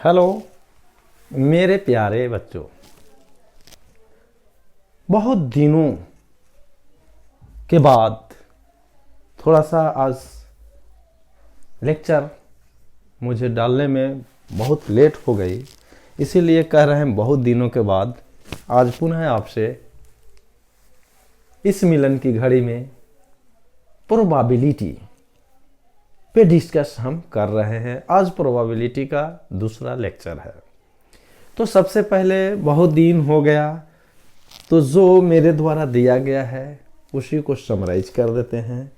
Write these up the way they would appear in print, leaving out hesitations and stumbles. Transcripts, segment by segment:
Hello मेरे प्यारे बच्चों, बहुत दिनों के बाद थोड़ा सा आज लेक्चर मुझे डालने में बहुत लेट हो गई, इसीलिए कह रहे हैं बहुत दिनों के बाद आज पुनः आपसे इस मिलन की घड़ी में प्रोबेबिलिटी पे डिस्कस हम कर रहे हैं। आज प्रोबेबिलिटी का दूसरा लेक्चर है। तो सबसे पहले बहुत दिन हो गया, तो जो मेरे द्वारा दिया गया है उसी को समराइज कर देते हैं।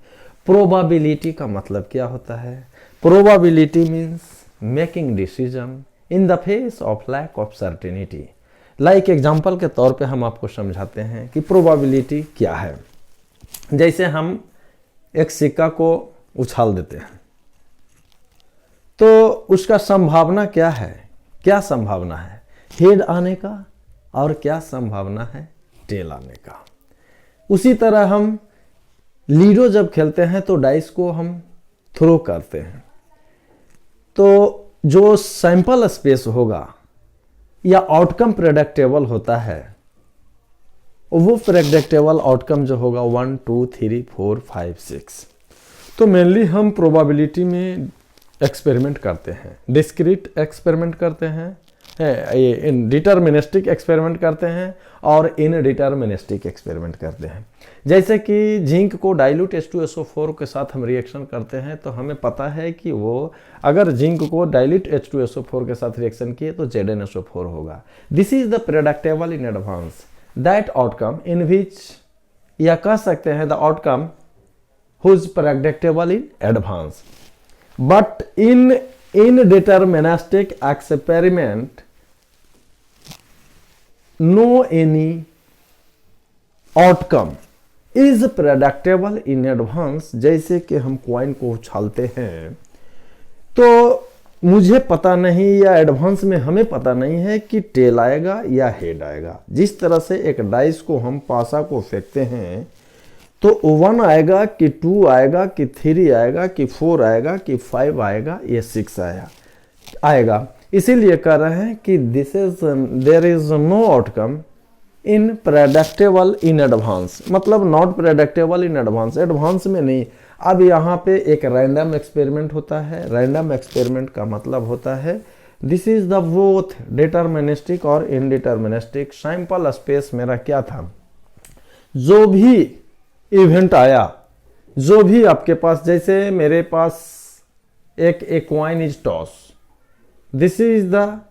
प्रोबेबिलिटी का मतलब क्या होता है? Probability means making decision in the face of lack of certainty. Like example के तौर पे हम आपको समझाते हैं कि प्रोबेबिलिटी क्या है। जैसे हम एक सिक्का को उछाल देते हैं तो उसका संभावना क्या है? क्या संभावना है? हेड आने का, और क्या संभावना है? टेल आने का। उसी तरह हम लीडो जब खेलते हैं तो डाइस को हम थ्रो करते हैं, तो जो सैंपल स्पेस होगा या आउटकम प्रेडिक्टेबल होता है, वो प्रेडिक्टेबल आउटकम जो होगा 1 2 3 4 5 6। तो मेनली हम प्रोबेबिलिटी में एक्सपेरिमेंट करते हैं, डिस्क्रीट एक्सपेरिमेंट करते हैं, डिटर्मिनिस्टिक एक्सपेरिमेंट करते हैं और इनडिटर्मिनिस्टिक एक्सपेरिमेंट करते हैं। जैसे कि जिंक को डाइल्यूट H2SO4 के साथ हम रिएक्शन करते हैं तो हमें पता है कि वो अगर जिंक को डाइल्यूट H2SO4 के साथ रिएक्शन किए तो ZnSO4 होगा। This is the predictable in advance that outcome in which, या कह सकते हैं the outcome whose predictable in advance. But in indeterministic experiment, no any outcome is predictable in advance। जैसे कि हम कॉइन को उछालते हैं तो मुझे पता नहीं, या एडवांस में हमें पता नहीं है कि टेल आएगा या हेड आएगा। जिस तरह से एक डाइस को हम पासा को फेंकते हैं तो 1 आएगा कि 2 आएगा कि 3 आएगा कि 4 आएगा कि 5 आएगा, ये 6 आएगा। इसीलिए कह रहे हैं कि there is no outcome in predictable in advance, मतलब not predictable in advance, advance में नहीं। अब यहाँ पे एक रैंडम एक्सपेरिमेंट होता है। रैंडम एक्सपेरिमेंट का मतलब होता है this is the both deterministic और इनडिटर्मिनिस्टिक। सैंपल स्पेस मेरा क्या था? जो भी इवेंट आया, जो भी आपके पास, जैसे मेरे पास एक coin is toss, this is the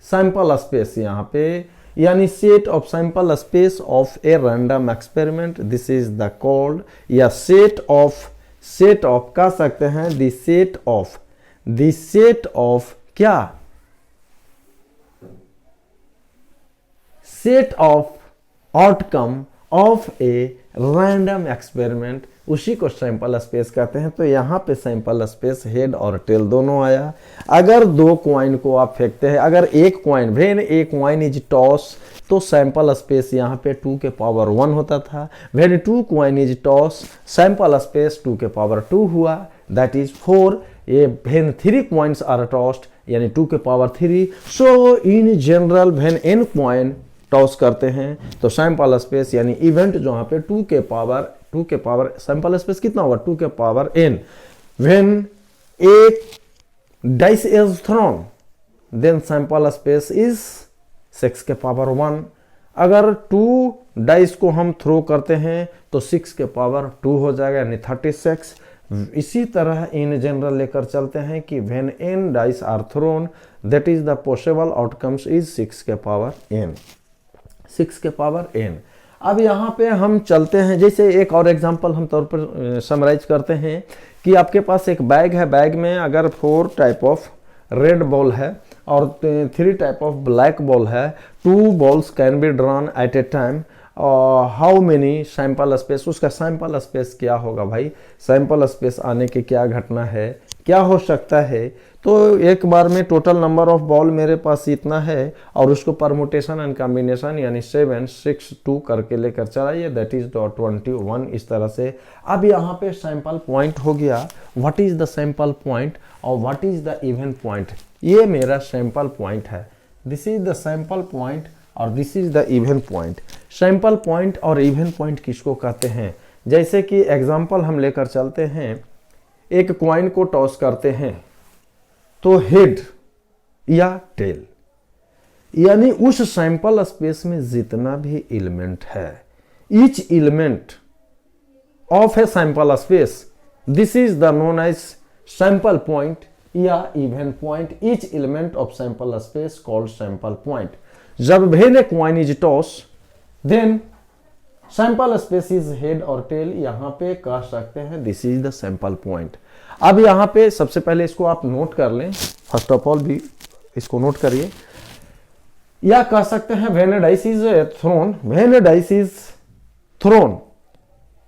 sample space यहाँ पे, यानी set of sample space of a random experiment. This is the called, या सेट ऑफ कह सकते हैं द सेट ऑफ क्या? Set of outcome of a random experiment, उसी को सैंपल स्पेस कहते हैं। तो यहाँ पे सैंपल स्पेस हेड और टेल दोनों आया। अगर 2 कॉइन को आप फेंकते हैं, अगर एक coin, when a coin is toss, तो सैंपल स्पेस यहाँ पे 2 के पावर 1 होता था। When 2 coin is toss, sample space 2 के पावर 2 हुआ, दैट इज 4। ये व्हेन 3 कॉइन्स आर टॉस्ड, यानी 2 के power 3। So in general when n coin toss करते हैं तो सैंपल स्पेस यानी इवेंट जो यहाँ पे 2 के पावर सैंपल स्पेस कितना होगा? 2 के power n। When a dice is thrown then sample space is 6 के पावर 1। अगर 2 डाइस को हम थ्रो करते हैं तो 6 के पावर 2 हो जाएगा, यानी 36। इसी तरह इन जनरल लेकर चलते हैं कि when n dice are thrown that is the possible outcomes is 6 के पावर n, 6 के पावर n। अब यहाँ पे हम चलते हैं, जैसे एक और एग्जांपल हम तौर पर समराइज करते हैं कि आपके पास एक बैग है। बैग में अगर 4 टाइप ऑफ रेड बॉल है और 3 टाइप ऑफ ब्लैक बॉल है, 2 balls can be drawn at A time. How many sample space, उसका सैंपल स्पेस क्या होगा भाई? सैंपल स्पेस आने की क्या घटना है, क्या हो सकता है? तो एक बार में टोटल नंबर ऑफ बॉल मेरे पास इतना है और उसको परमुटेशन एंड कॉम्बिनेशन यानी 7 6 2 करके लेकर चलाइए, दैट इज 21। इस तरह से अब यहाँ पे सैंपल पॉइंट हो गया। What is the sample point और what is the event point? ये मेरा सैंपल पॉइंट है, this is the sample point और this is the event point. Sample point और इवन पॉइंट किसको कहते हैं? जैसे कि एग्जांपल हम लेकर चलते हैं, एक कॉइन को टॉस करते हैं तो हेड या टेल, यानी उस सैंपल स्पेस में जितना भी एलिमेंट है, each element of a sample space, this is the known as sample point या event point. Each element of sample space called sample point. जब when a coin is toss then sample space is head और tail, यहां पे कह सकते हैं this is the sample point. अब यहां पे सबसे पहले इसको आप नोट कर लें, फर्स्ट ऑफ ऑल भी इसको नोट करिए। या कह सकते हैं when a dice is thrown, when a dice is thrown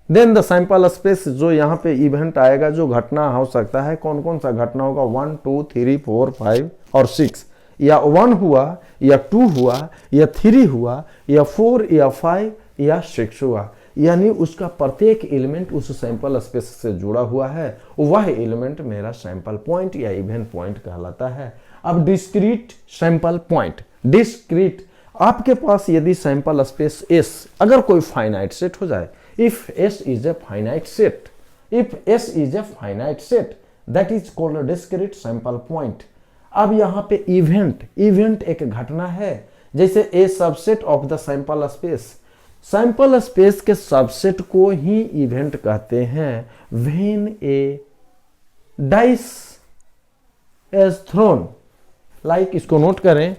then the sample space, जो यहाँ पे इवेंट आएगा, जो घटना हो सकता है, कौन कौन सा घटना होगा, 1 2 3 4 5 और 6, या 1 हुआ या 2 हुआ या 3 हुआ या 4 या 5 या 6 हुआ, यानी उसका प्रत्येक एलिमेंट उस सैंपल स्पेस से जुड़ा हुआ है, वह एलिमेंट मेरा सैंपल पॉइंट या इवेंट पॉइंट कहलाता है। अब डिस्क्रीट सैंपल पॉइंट, डिस्क्रीट, आपके पास यदि सैंपल स्पेस S अगर कोई फाइनाइट सेट हो जाए, if S is a finite set, if S is a finite set, that is called a discrete sample point। अब यहाँ पे इवेंट, इवेंट एक घटना है, जैसे a subset of the sample space, sample space के सबसेट को ही इवेंट कहते हैं। When a dice is thrown, like इसको नोट करें,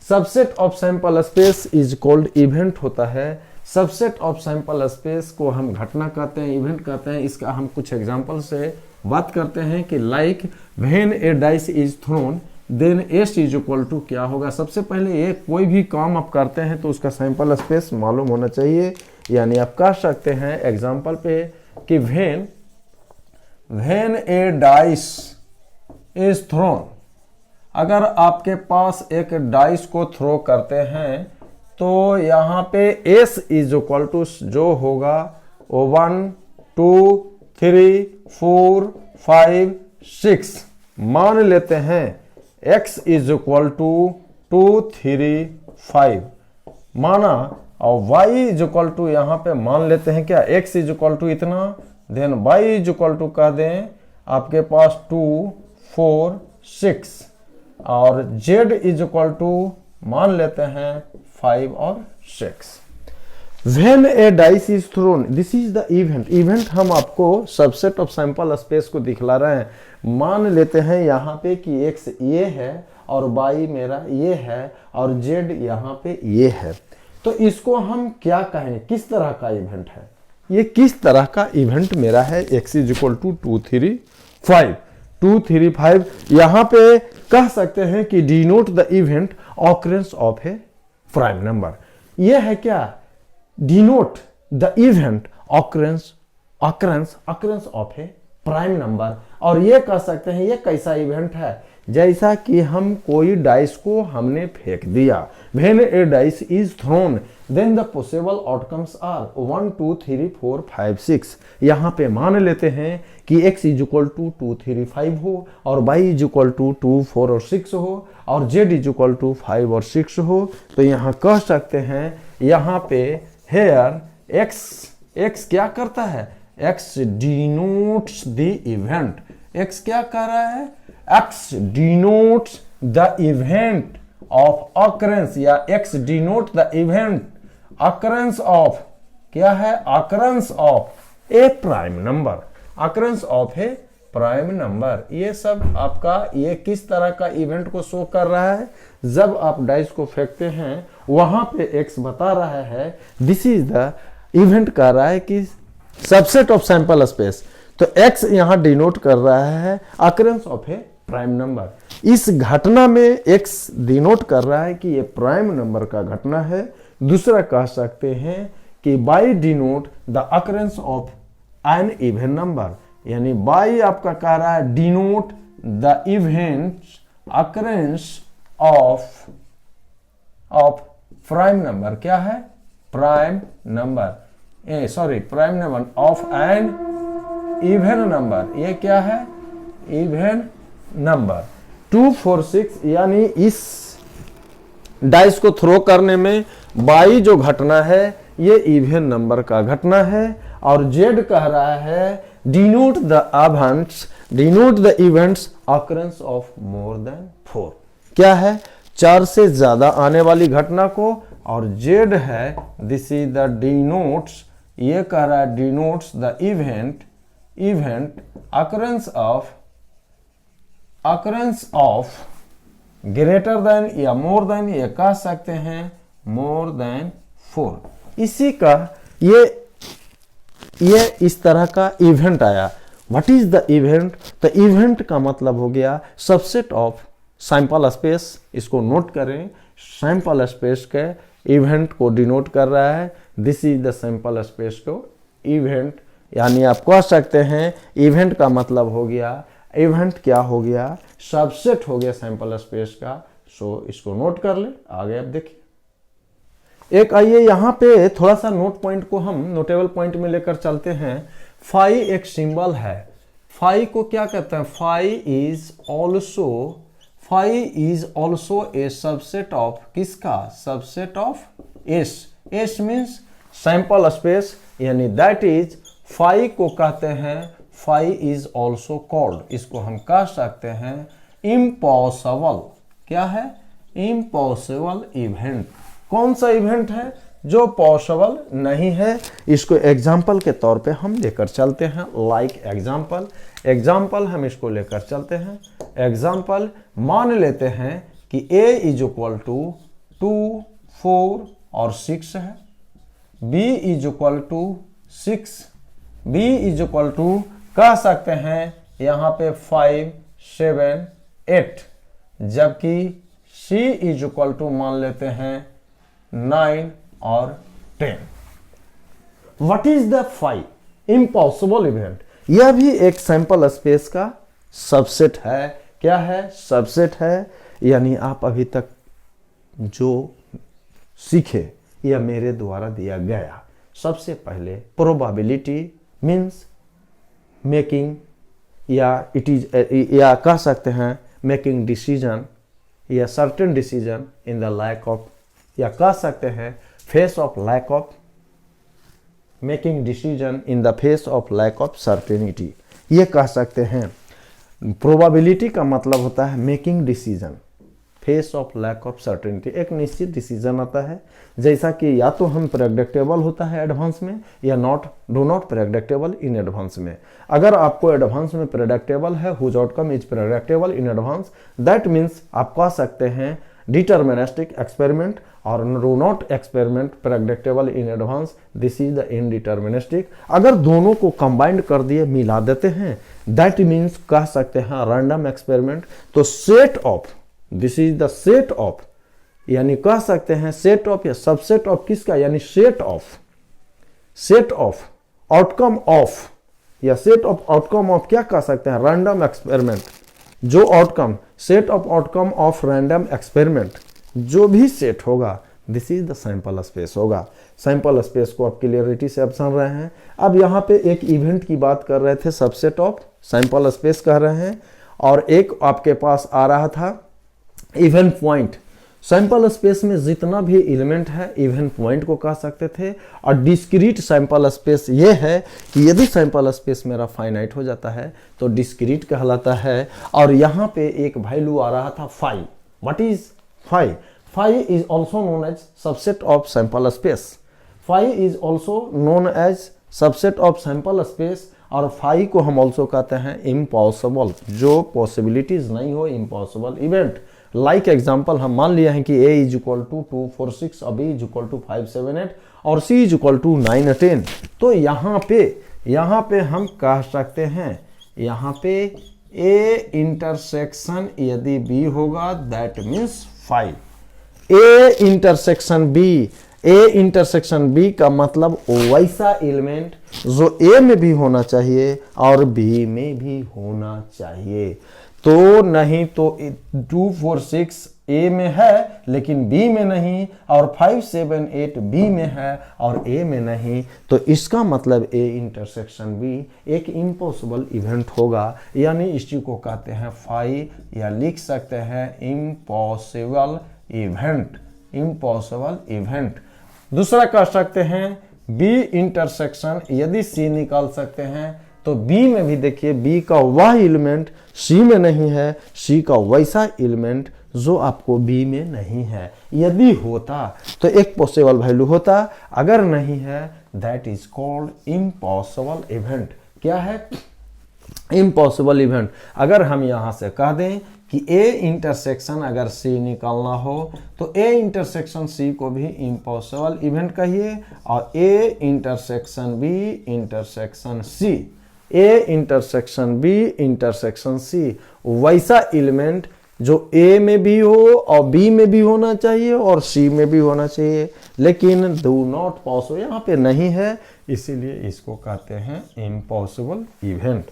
subset of sample space is called event होता है। सबसेट ऑफ सैंपल स्पेस को हम घटना कहते हैं, इवेंट कहते हैं। इसका हम कुछ एग्जांपल से बात करते हैं कि like when a dice is thrown then S is equal to क्या होगा। सबसे पहले ये कोई भी काम आप करते हैं तो उसका सैंपल स्पेस मालूम होना चाहिए, यानी आप कह सकते हैं एग्जांपल पे कि when a dice is throne, अगर आपके पास एक डाइस को थ्रो करते हैं तो यहाँ पे s इज इक्वल टू जो होगा 1 2 3 4 5 6, मान लेते हैं x इज इक्वल टू 2 3 5 माना, और y इज इक्वल टू यहाँ पे मान लेते हैं क्या, x इज इक्वल टू इतना, then y is equal to कह दें आपके पास 2 4 6 और z इज इक्वल टू मान लेते हैं 5 और 6। When a dice is thrown, this is the event। Event हम आपको सबसेट ऑफ सैंपल स्पेस को दिखला रहे हैं। मान लेते हैं यहाँ पे कि x ये है और y मेरा ये है और z यहाँ पे ये है, तो इसको हम क्या कहें, किस तरह का इवेंट है, ये किस तरह का इवेंट मेरा है। x इज इक्वल टू 2 3 5, 2 3 5, यहाँ पे कह सकते हैं कि denote the event occurrence of A prime number. ये है क्या, denote the event occurrence of A prime number. और ये कह सकते हैं ये कैसा इवेंट है, जैसा कि हम कोई डाइस को हमने फेंक दिया। When a dice is thrown then the possible outcomes are 1 2 3 4 5 6। यहाँ पे मान लेते हैं कि x इज इक्वल टू 2 3 5 हो और y इज इक्वल टू 2 4 और 6 हो और z इज इक्वल टू 5 और 6 हो, तो यहाँ कह सकते हैं यहाँ पे हेयर x क्या करता है, x denotes the event. x क्या कर रहा है, x denotes the event of occurrence, या x denote the event occurrence of क्या है, occurrence of A prime number, occurrence of A prime number. ये सब आपका ये किस तरह का इवेंट को शो कर रहा है, जब आप डाइस को फेंकते हैं वहां पे x बता रहा है दिस इज द इवेंट कर रहा है कि सबसेट ऑफ सैंपल स्पेस, तो x यहां डिनोट कर रहा है occurrence of A prime number. इस घटना में x डिनोट कर रहा है कि ये प्राइम नंबर का घटना है। दूसरा कह सकते हैं कि by denote the occurrence of an even number, यानी बाई आपका कह रहा है denote the event occurrence of prime number, क्या है, prime number, prime number of an even number, ये क्या है, इवन नंबर। 2 4 6 यानी इस डाइस को थ्रो करने में बाई जो घटना है ये इवन नंबर का घटना है। और जेड कह रहा है denote the events occurrence of more than 4। क्या है? 4 से ज्यादा आने वाली घटना को। और जेड है दिस इज द डिनोट्स, ये कह रहा है denotes the event occurrence of greater than या मोर देन, ये कह सकते हैं मोर देन 4। इसी का ये इस तरह का इवेंट आया। What is the event? The event का मतलब हो गया सबसेट ऑफ सैंपल स्पेस। इसको नोट करें, सैंपल स्पेस के इवेंट को डिनोट कर रहा है। This is the sample space को इवेंट, यानी आप कह सकते हैं इवेंट का मतलब हो गया, इवेंट क्या हो गया? सबसेट हो गया सैंपल स्पेस का। सो इसको नोट कर ले। आगे आप देखिए, एक आइए यहाँ पे थोड़ा सा नोट पॉइंट को हम नोटेबल पॉइंट में लेकर चलते हैं। फाई एक सिंबल है। फाई को क्या कहते हैं? Phi is also a subset of किसका? Subset of S. S means sample space, यानी दैट इज फाई को कहते हैं, फाई इज ऑल्सो कॉल्ड, इसको हम कह सकते हैं इम्पॉसिबल। क्या है? Impossible event. कौन सा इवेंट है? जो पॉसिबल नहीं है। इसको एग्जाम्पल के तौर पे हम लेकर चलते हैं। लाइक एग्जाम्पल हम इसको लेकर चलते हैं। एग्जाम्पल मान लेते हैं कि a इज इक्वल टू 2 4 और 6 है। b is equal to 6, b is equal to कह सकते हैं यहाँ पे 5 7 8, जबकि c इज इक्वल टू मान लेते हैं 9 और 10। What is the phi? Impossible event. यह भी एक सैंपल स्पेस का सबसेट है। क्या है? सबसेट है। यानी आप अभी तक जो सीखे यह मेरे द्वारा दिया गया। सबसे पहले प्रोबेबिलिटी मीन्स मेकिंग, या इट इज, या कह सकते हैं मेकिंग डिसीजन या certain decision in the lack of, या कह सकते हैं face of lack of, making decision in the face of lack of certainty, ये कह सकते हैं। प्रोबेबिलिटी का मतलब होता है making decision face of lack of certainty. एक निश्चित डिसीजन आता है, जैसा कि या तो हम प्रेडिक्टेबल होता है एडवांस में, या do not predictable in advance में। अगर आपको एडवांस में प्रेडिक्टेबल है, whose outcome is predictable in advance, that means आप कह सकते हैं डिटर्मिनिस्टिक एक्सपेरिमेंट। और do not experiment predictable in advance, this is the indeterministic. अगर दोनों को कंबाइंड कर दिए, मिला देते हैं, दैट मीन्स कह सकते हैं रैंडम एक्सपेरिमेंट। तो set of, this is the set of, यानी कह सकते हैं सेट ऑफ या सबसेट ऑफ किसका? यानी सेट ऑफ आउटकम ऑफ, या सेट ऑफ आउटकम ऑफ क्या कह सकते हैं? Random experiment. जो outcome, set of outcome of random experiment, जो भी सेट होगा, this is the sample space होगा। सैंपल स्पेस को आप क्लियरिटी से अब समझ रहे हैं। अब यहाँ पे एक इवेंट की बात कर रहे थे, सबसेट ऑफ सैंपल स्पेस कह रहे हैं, और एक आपके पास आ रहा था इवेंट पॉइंट। सैंपल स्पेस में जितना भी एलिमेंट है इवेंट पॉइंट को कह सकते थे। और डिस्क्रीट सैंपल स्पेस ये है कि यदि सैंपल स्पेस मेरा फाइनाइट हो जाता है तो डिस्क्रीट कहलाता है। और यहाँ पे एक वैल्यू आ रहा था phi. What is phi? Phi is also known as subset of sample space. Phi is also known as subset of sample space. और फाई को हम ऑल्सो कहते हैं इम्पॉसिबल, जो पॉसिबिलिटीज नहीं हो, इम्पॉसिबल इवेंट। लाइक एग्जाम्पल हम मान लिया है कि a इज इक्वल टू 2 4 6 और b इज इक्वल टू 5 7 8 और c इज इक्वल टू 9 10। तो यहाँ पे हम कह सकते हैं, यहाँ पे a इंटरसेक्शन यदि b होगा that means 5। a intersection b का मतलब वैसा एलिमेंट जो a में भी होना चाहिए और b में भी होना चाहिए। तो नहीं तो 2 4 6 ए में है लेकिन बी में नहीं, और 5 7 8 बी में है और ए में नहीं, तो इसका मतलब ए इंटरसेक्शन बी एक इम्पॉसिबल इवेंट होगा, यानी इस चीज को कहते हैं फाई, या लिख सकते हैं इम्पॉसिबल इवेंट, इम्पॉसिबल इवेंट। दूसरा कह सकते हैं बी इंटरसेक्शन, यदि सी निकाल सकते हैं तो बी में भी देखिए बी का वह एलिमेंट सी में नहीं है, सी का वैसा एलिमेंट जो आपको बी में नहीं है। यदि होता तो एक पॉसिबल वैल्यू होता, अगर नहीं है that is called impossible event. क्या है? Impossible event. अगर हम यहां से कह दें कि ए इंटरसेक्शन अगर सी निकालना हो तो ए इंटरसेक्शन सी को भी इम्पॉसिबल इवेंट कहिए, और A intersection B intersection C, A intersection B intersection C वैसा एलिमेंट जो ए में भी हो और बी में भी होना चाहिए और सी में भी होना चाहिए, लेकिन डू नॉट पॉसिबल यहाँ पे नहीं है, इसीलिए इसको कहते हैं इम्पॉसिबल इवेंट।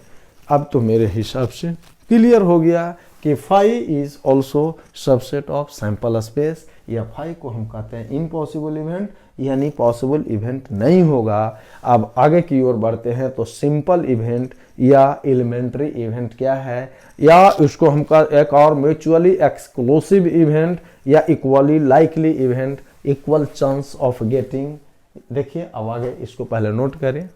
अब तो मेरे हिसाब से क्लियर हो गया कि phi is also subset of sample space, या फाई को हम कहते हैं इम्पॉसिबल इवेंट, यानी पॉसिबल इवेंट नहीं होगा। अब आगे की ओर बढ़ते हैं तो सिंपल इवेंट या एलिमेंट्री इवेंट क्या है, या उसको हम एक और म्यूचुअली एक्सक्लूसिव इवेंट या equally likely event, equal chance of getting. देखिए अब आगे इसको पहले नोट करें।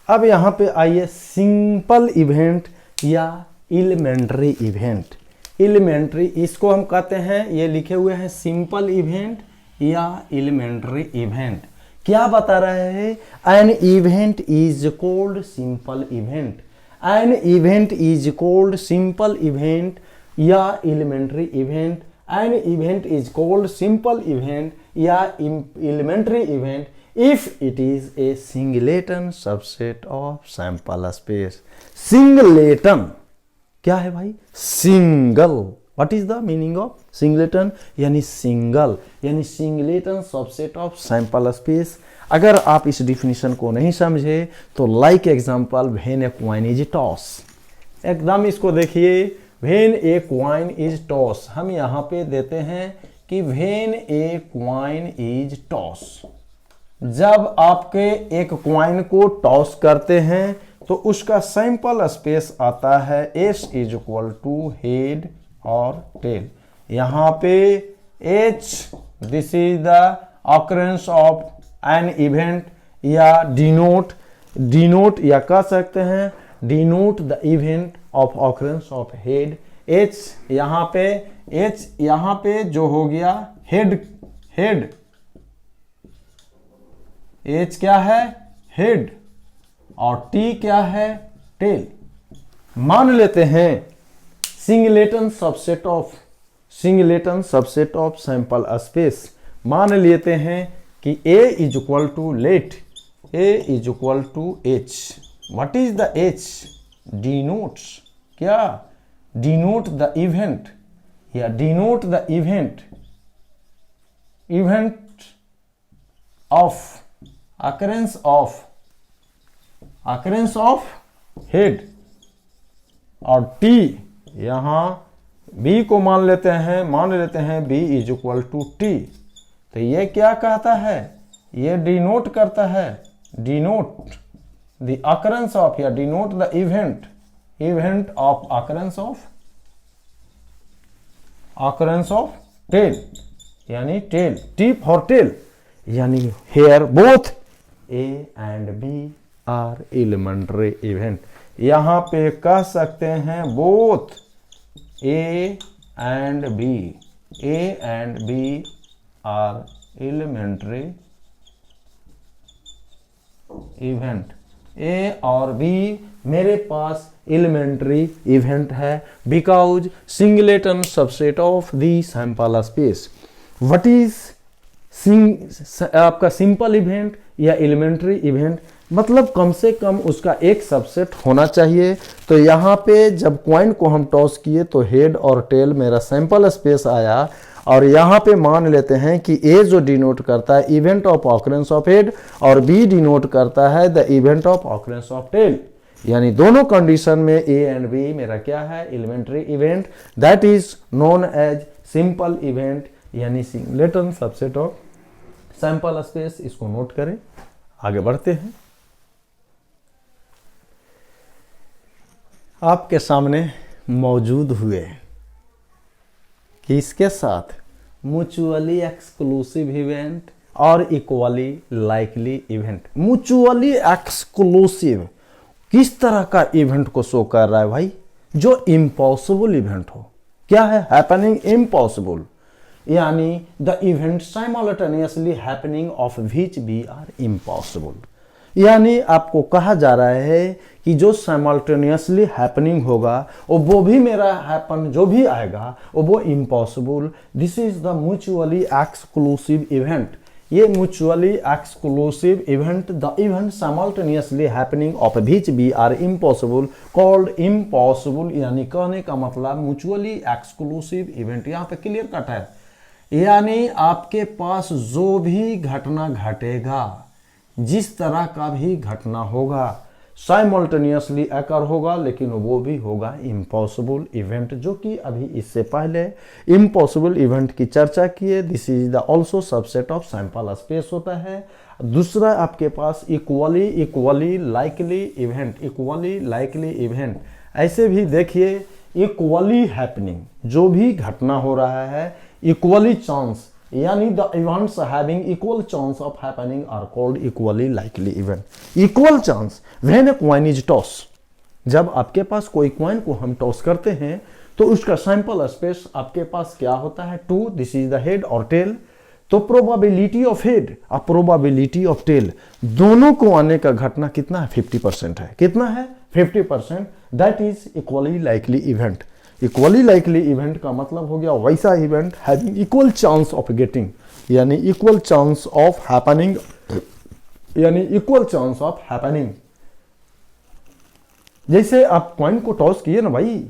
अब यहां पे आइए सिंपल इवेंट या एलिमेंट्री इवेंट। एलिमेंट्री इसको हम कहते हैं, ये लिखे हुए हैं सिंपल इवेंट या एलिमेंट्री इवेंट। क्या बता रहे हैं? An event is called simple event, an event is called simple event या elementary event, an event is called simple event या elementary event if it is a singleton subset of sample space। singleton क्या है भाई? Single. What is the meaning of singleton? यानी single, यानी singleton subset of sample space. अगर आप इस definition को नहीं समझे तो like example when a coin is toss, एकदम इसको देखिए, when a coin is toss, हम यहां पे देते हैं कि when a coin is toss, जब आपके एक कॉइन को टॉस करते हैं तो उसका सैंपल स्पेस आता है S is equal to head और टेल। यहां पे H this is the occurrence of an event, या डिनोट या कह सकते हैं denote the event of occurrence of head. H यहां पे जो हो गया हेड, H क्या है? हेड, और T क्या है? टेल। मान लेते हैं singleton subset of sample space, मान लेते हैं कि A is equal to let A is equal to H। What is the H? Denotes क्या? डिनोट द इवेंट, या denote the event of occurrence of head, और T यहां B को मान लेते हैं B is equal to T। तो ये क्या कहता है? ये डिनोट करता है, डिनोट द occurrence ऑफ, या denote the event of occurrence of tail, यानी टेल, T फॉर टेल, यानी here both A and B are elementary event. यहां पे कह सकते हैं both A and B are elementary event. A और B मेरे पास एलिमेंट्री इवेंट है because singleton subset of the sample space. What is आपका सिंपल इवेंट या एलिमेंट्री इवेंट? मतलब कम से कम उसका एक सबसेट होना चाहिए। तो यहाँ पे जब कॉइन को हम टॉस किए तो हेड और टेल मेरा सैंपल स्पेस आया, और यहाँ पे मान लेते हैं कि ए जो डिनोट करता है event of occurrence of head और बी डिनोट करता है the event of occurrence of tail. यानी दोनों कंडीशन में ए एंड बी मेरा क्या है, elementary event, that is known as simple event यानी singleton subset of sample space. इसको नोट करें, आगे बढ़ते हैं। आपके सामने मौजूद हुए किसके साथ, म्यूचुअली एक्सक्लूसिव इवेंट और equally likely event. Mutually exclusive किस तरह का इवेंट को शो कर रहा है भाई, जो इम्पॉसिबल इवेंट हो। क्या है, हैपनिंग इम्पॉसिबल, यानी the event simultaneously happening of which B are impossible. यानी आपको कहा जा रहा है कि जो साइमल्टेनियसली हैपनिंग होगा वो भी मेरा हैपन जो भी आएगा वो impossible. This is the mutually exclusive event. ये mutually exclusive event, the event simultaneously happening of which B are impossible called impossible. यानी कहने का मतलब म्यूचुअली एक्सक्लूसिव इवेंट, यहाँ पे क्लियर कट है, यानी आपके पास जो भी घटना घटेगा, जिस तरह का भी घटना होगा, साइमल्टेनियसली अकर होगा, लेकिन वो भी होगा इम्पॉसिबल इवेंट, जो कि अभी इससे पहले इम्पॉसिबल इवेंट की चर्चा किए। This is the also subset of sample space होता है। दूसरा आपके पास equally likely event, equally likely event. ऐसे भी देखिए, इक्वली हैपनिंग, जो भी घटना हो रहा है, इक्वली चांस, यानी the events having equal chance of happening are called equally likely event. Equal chance when a coin is toss, जब आपके पास कोई कॉइन को हम टॉस करते हैं तो उसका सैंपल स्पेस आपके पास क्या होता है, 2, दिस इज द हेड और टेल। तो प्रोबेबिलिटी ऑफ हेड और प्रोबेबिलिटी ऑफ टेल दोनों को आने का घटना कितना है, 50% है। कितना है, 50%। That is equally likely event. Equally likely event का मतलब हो गया वैसा event having equal chance of getting, यानी इक्वल चांस ऑफ हैपनिंग, यानी इक्वल चांस ऑफ हैपनिंग। जैसे आप कॉइन को टॉस किए ना भाई,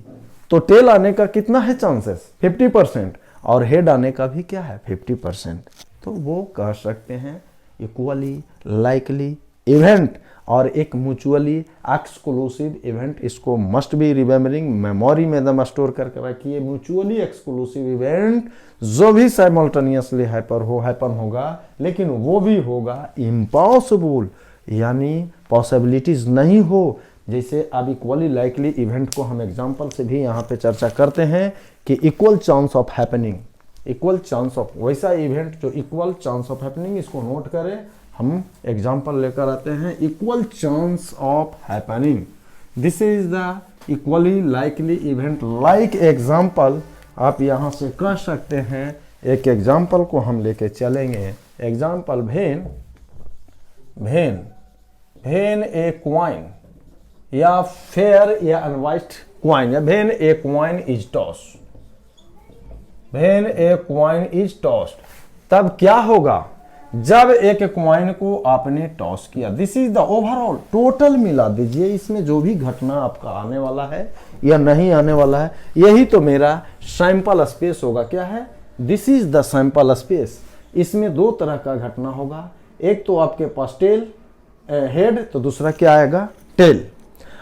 तो टेल आने का कितना है चांसेस, 50%, और हेड आने का भी क्या है, 50%। तो वो कह सकते हैं इक्वली लाइकली इवेंट और एक म्यूचुअली एक्सक्लूसिव इवेंट। इसको मस्ट बी रिमेम्बरिंग, मेमोरी में दम स्टोर करके रखिए। म्यूचुअली एक्सक्लूसिव इवेंट जो भी साइमल्टेनियसली हैपन होगा, लेकिन वो भी होगा इम्पॉसिबल, यानी पॉसिबिलिटीज नहीं हो। जैसे अब इक्वली लाइकली इवेंट को हम एग्जांपल से भी यहाँ पे चर्चा करते हैं कि equal chance of happening, equal chance of वैसा इवेंट जो इक्वल चांस ऑफ हैपनिंग, इसको नोट करें। हम एग्जाम्पल लेकर आते हैं, equal chance of happening, this is the equally likely event. Like example आप यहाँ से कह सकते हैं, एक एग्जाम्पल को हम लेके चलेंगे। एग्जाम्पल, भेन ए क्वाइन या फेयर या अनवाइट क्वाइन, या भेन ए क्वाइन इज टॉस, भेन ए क्वाइन इज टॉस्ड। तब क्या होगा, जब एक क्वाइन को आपने टॉस किया, this is the overall, total मिला दीजिए इसमें जो भी घटना आपका आने वाला है या नहीं आने वाला है, यही तो मेरा सैंपल स्पेस होगा। क्या है, this is the sample space. इसमें दो तरह का घटना होगा, एक तो आपके पास टेल हेड, तो दूसरा क्या आएगा, टेल।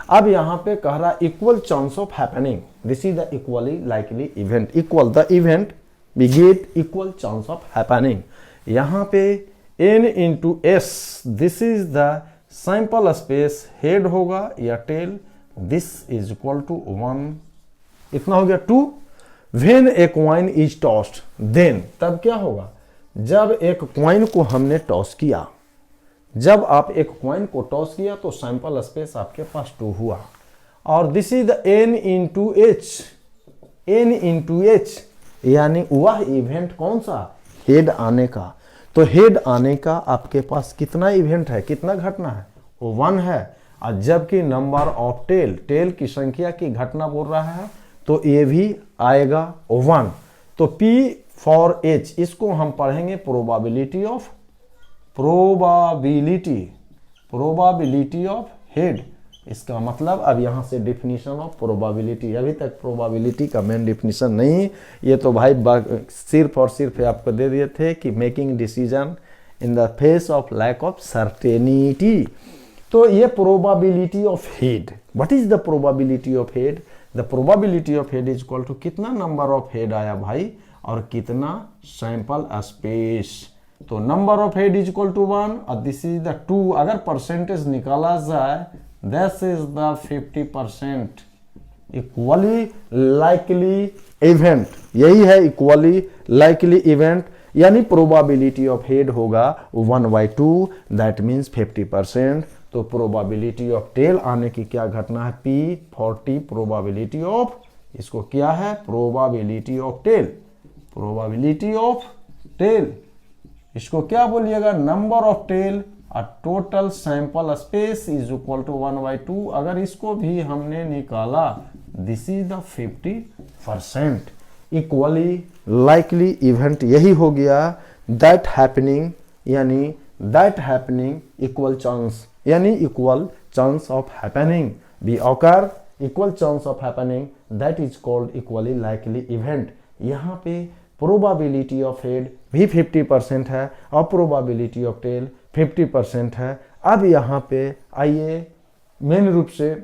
अब यहां पे कह रहा equal chance of happening, this is the equally likely event, equal the event we get equal chance of happening. यहां पे n into S, this is the sample space, head होगा या tail, this is equal to 1, इतना हो गया 2। When a coin is tossed, then तब क्या होगा, जब एक क्वाइन को हमने टॉस किया, जब आप एक क्वाइन को टॉस किया तो सैंपल स्पेस आपके पास 2 हुआ, और this is the n into H, n into H, यानी वह इवेंट कौन सा, हेड आने का। तो हेड आने का आपके पास कितना इवेंट है, कितना घटना है, वो 1 है। और जबकि नंबर ऑफ टेल, टेल की संख्या की घटना बोल रहा है, तो ये भी आएगा 1। तो P फॉर H, इसको हम पढ़ेंगे probability of, probability of head. इसका मतलब अब यहाँ से डिफिनीशन ऑफ प्रोबेबिलिटी, अभी तक प्रोबेबिलिटी का मेन डिफिनीशन नहीं, ये तो भाई सिर्फ और सिर्फ आपको दे दिए थे कि making decision in the face of lack of certainty. तो ये probability of head. What is the probability of head? The probability of head is equal to कितना नंबर ऑफ हेड आया भाई और कितना सैंपल स्पेस। तो number of head is equal to 1 और this is the 2। अगर परसेंटेज निकाला जाए this is the 50% equally likely event. यही है इक्वली लाइकली इवेंट, यानी प्रोबेबिलिटी ऑफ हेड होगा 1/2, दैट मीन्स 50%। तो प्रोबेबिलिटी ऑफ टेल आने की क्या घटना है? P40 प्रोबेबिलिटी ऑफ, इसको क्या है? Probability of tail. Probability of tail इसको क्या बोलिएगा? नंबर ऑफ टेल और total sample space is equal to 1/2। अगर इसको भी हमने निकाला this is the 50% equally likely event. यही हो गया दैट हैपनिंग, यानी दैट हैपनिंग इक्वल चांस, यानी equal chance of happening B occur, equal chance of happening, that is called equally likely event. यहाँ पे प्रोबेबिलिटी ऑफ हेड भी 50% है और प्रोबेबिलिटी ऑफ टेल 50% है। अब यहाँ पे आइए मेन रूप से,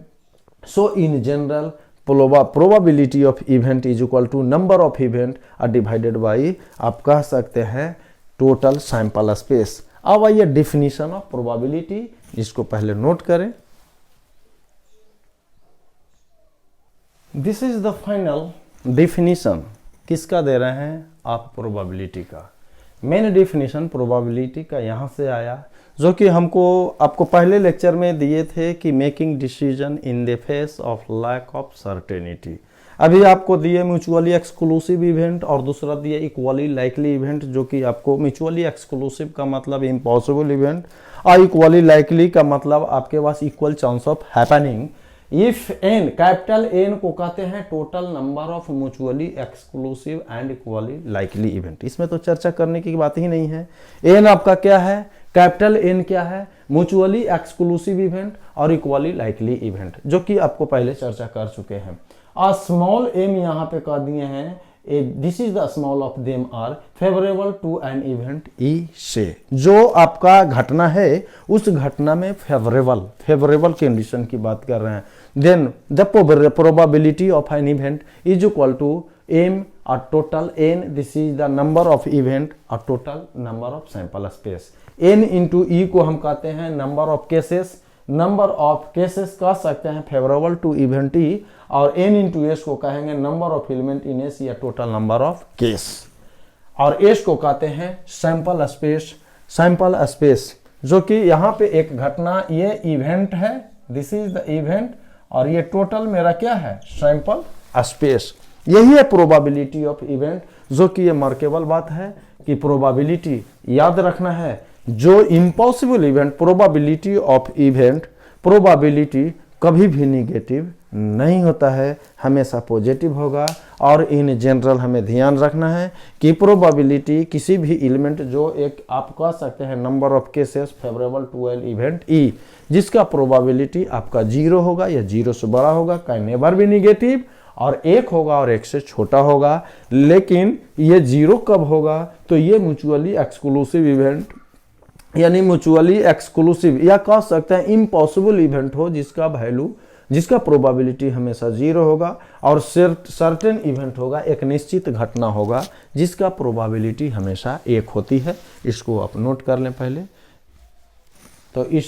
so in general probability of event is equal to number of event divided by, आप कह सकते हैं, टोटल सैंपल स्पेस। अब आइए डिफिनीशन ऑफ प्रोबेबिलिटी, इसको पहले नोट करें। This is the final definition. किसका दे रहे हैं आप? प्रोबेबिलिटी का। मेन डिफिनीशन प्रोबेबिलिटी का यहाँ से आया, जो कि आपको पहले लेक्चर में दिए थे कि making decision in the face of lack of certainty. अभी आपको दिए म्यूचुअली एक्सक्लूसिव इवेंट और दूसरा दिए इक्वली लाइकली इवेंट, जो कि आपको म्यूचुअली एक्सक्लूसिव का मतलब इम्पॉसिबल इवेंट और इक्वली लाइकली का मतलब आपके पास equal chance of happening. If N, capital N को कहते हैं total number of mutually exclusive and equally likely event. इसमें तो चर्चा करने की बात ही नहीं है। एन आपका क्या है? कैपिटल एन क्या है? म्यूचुअली एक्सक्लूसिव इवेंट और इक्वली लाइकली इवेंट, जो कि आपको पहले चर्चा कर चुके हैं। और स्मॉल एम यहाँ पे कह दिए हैं, this is the small of them are favourable to an event E से। जो आपका घटना है उस घटना में फेवरेबल कंडीशन की बात कर रहे हैं। Then the probability of an event is equal to M और total N, this is the number of event और total number of sample space. N into E को हम कहते हैं number of cases. Number of cases कह सकते हैं favourable to event E, और एन इंटू एस को कहेंगे number of element in S या टोटल नंबर ऑफ केस, और एस को कहते हैं सैंपल स्पेस। सैंपल स्पेस जो कि यहाँ पे एक घटना, ये इवेंट है, दिस इज द इवेंट, और ये टोटल मेरा क्या है? Sample space. यही है प्रोबेबिलिटी ऑफ इवेंट, जो कि ये मार्केबल बात है कि प्रोबेबिलिटी याद रखना है। जो impossible event, probability of event, probability कभी भी निगेटिव नहीं होता है, हमेशा पॉजिटिव होगा। और इन जनरल हमें ध्यान रखना है कि प्रोबेबिलिटी किसी भी एलिमेंट, जो एक आप कह सकते हैं number of cases favourable to an event E, जिसका प्रोबेबिलिटी आपका 0 होगा या 0 से बड़ा होगा, कैन नेवर बी निगेटिव, और 1 होगा और 1 से छोटा होगा। लेकिन ये 0 कब होगा? तो ये म्यूचुअली एक्सक्लूसिव इवेंट, यानी म्यूचुअली एक्सक्लूसिव या कह सकते हैं इम्पॉसिबल इवेंट हो, जिसका वैल्यू, जिसका प्रोबेबिलिटी हमेशा 0 होगा, और सर्टेन इवेंट होगा, एक निश्चित घटना होगा जिसका प्रोबेबिलिटी हमेशा 1 होती है। इसको आप नोट कर लें पहले। तो इस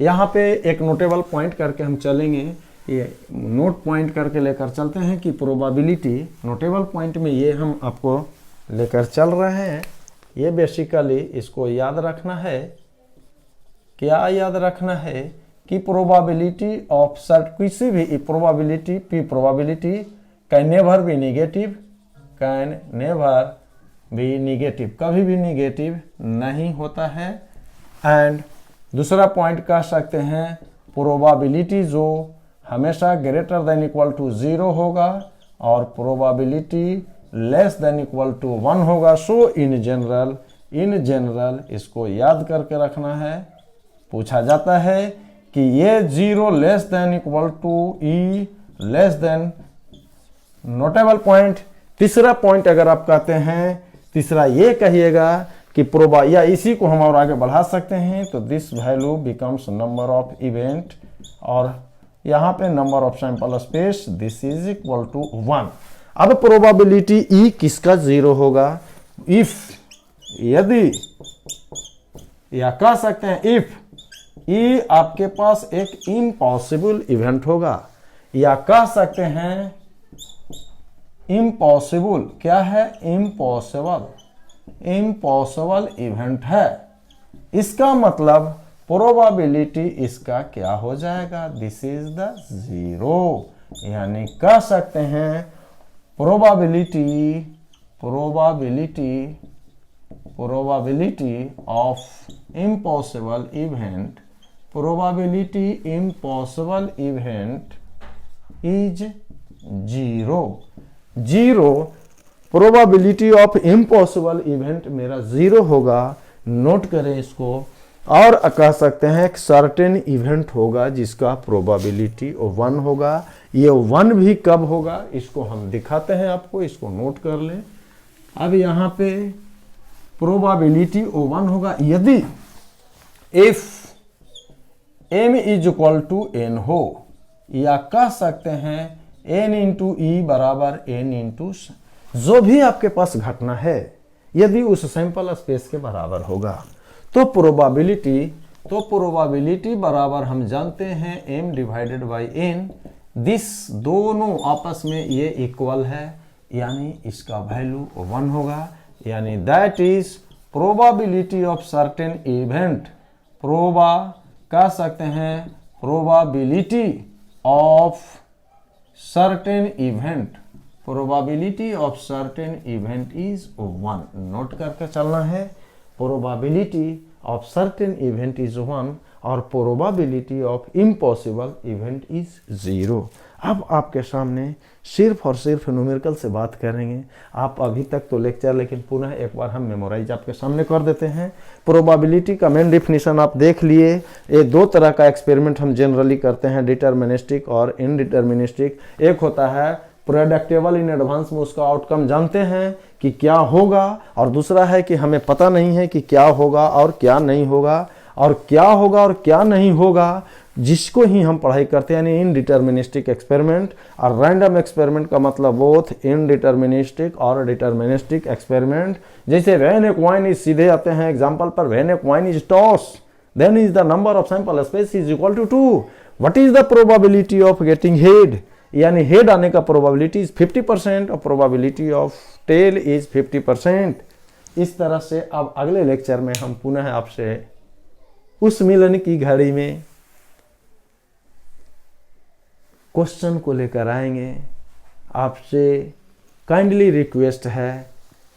यहाँ पे एक नोटेबल पॉइंट करके हम चलेंगे, ये नोट पॉइंट करके लेकर चलते हैं कि प्रोबेबिलिटी, नोटेबल पॉइंट में ये हम आपको लेकर चल रहे हैं। ये बेसिकली इसको याद रखना है, क्या याद रखना है कि प्रोबेबिलिटी ऑफ किसी भी probability can never be negative, can never be negative, कभी भी नेगेटिव नहीं होता है। एंड दूसरा पॉइंट कह सकते हैं प्रोबेबिलिटी जो हमेशा ग्रेटर देन इक्वल टू 0 होगा और probability less than equal to 1 होगा। सो इन जनरल इसको याद करके रखना है। पूछा जाता है कि ये 0 less than equal to E less than, notable point. तीसरा पॉइंट अगर आप कहते हैं, तीसरा ये कहिएगा कि प्रोबा, या इसी को हम और आगे बढ़ा सकते हैं, तो this value becomes number of event, और यहाँ पे number of sample space, this is equal to 1। अब प्रोबेबिलिटी ई किसका 0 होगा? इफ, यदि, या कह सकते हैं इफ ई आपके पास एक इम्पॉसिबल इवेंट होगा, या कह सकते हैं इम्पॉसिबल, क्या है? इम्पॉसिबल, इम्पॉसिबल इवेंट है। इसका मतलब प्रोबेबिलिटी इसका क्या हो जाएगा? This is the 0। यानी कह सकते हैं probability of impossible event, probability impossible event is 0। Probability of impossible event मेरा 0 होगा, नोट करें इसको। और कह सकते हैं एक सर्टेन इवेंट होगा जिसका प्रोबेबिलिटी 1 होगा। ये 1 भी कब होगा इसको हम दिखाते हैं आपको, इसको नोट कर लें। अब यहाँ पे प्रोबेबिलिटी 1 होगा यदि if m is equal to n हो, या कह सकते हैं n इंटू ई बराबर n इंटू, जो भी आपके पास घटना है यदि उस सैंपल स्पेस के बराबर होगा, तो प्रोबेबिलिटी बराबर हम जानते हैं m divided by n। This दोनों आपस में ये इक्वल है, यानी इसका वैल्यू 1 होगा। यानी that is probability of certain event, कह सकते हैं probability of certain event, probability of certain event is 1। Note करके चलना है, probability of certain event is 1 और probability of impossible event is 0। अब आपके सामने सिर्फ और सिर्फ न्यूमेरिकल से बात करेंगे। आप अभी तक तो लेक्चर, लेकिन पुनः एक बार हम मेमोराइज आपके सामने कर देते हैं। प्रोबेबिलिटी का मेन डिफिनीशन आप देख लिए। ये 2 तरह का एक्सपेरिमेंट हम जनरली करते हैं, डिटर्मिनिस्टिक और इनडिटर्मिनिस्टिक। एक होता है प्रेडिक्टेबल इन एडवांस में उसका आउटकम जानते हैं कि क्या होगा, और दूसरा है कि हमें पता नहीं है कि क्या होगा और क्या नहीं होगा, और क्या होगा और क्या नहीं होगा जिसको ही हम पढ़ाई करते हैं, यानी इनडिटर्मिनिस्टिक एक्सपेरिमेंट। और रैंडम एक्सपेरिमेंट का मतलब बोथ इनडिटर्मिनिस्टिक और डिटर्मिनिस्टिक एक्सपेरिमेंट। जैसे व्हेन ए कॉइन इज, सीधे आते हैं एग्जांपल पर, when a coin is toss then is the number of sample space is equal to 2। What is the probability of getting head, यानी head आने का probability is 50% और probability of tell is 50%। इस तरह से अब अगले लेक्चर में हम पुनः आपसे उस मिलन की घड़ी में क्वेश्चन को लेकर आएंगे। आपसे काइंडली रिक्वेस्ट है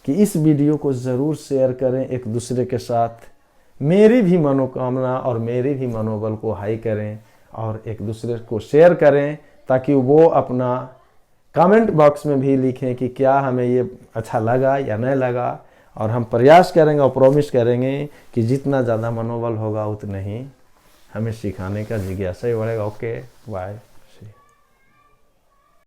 कि इस वीडियो को ज़रूर शेयर करें एक दूसरे के साथ। मेरी भी मनोकामना और मेरी भी मनोबल को हाई करें और एक दूसरे को शेयर करें, ताकि वो अपना कमेंट बॉक्स में भी लिखें कि क्या हमें ये अच्छा लगा या नहीं लगा। और हम प्रयास करेंगे और प्रॉमिस करेंगे कि जितना ज़्यादा मनोबल होगा उतना ही हमें सिखाने का जिज्ञासा ही बढ़ेगा। Okay, bye.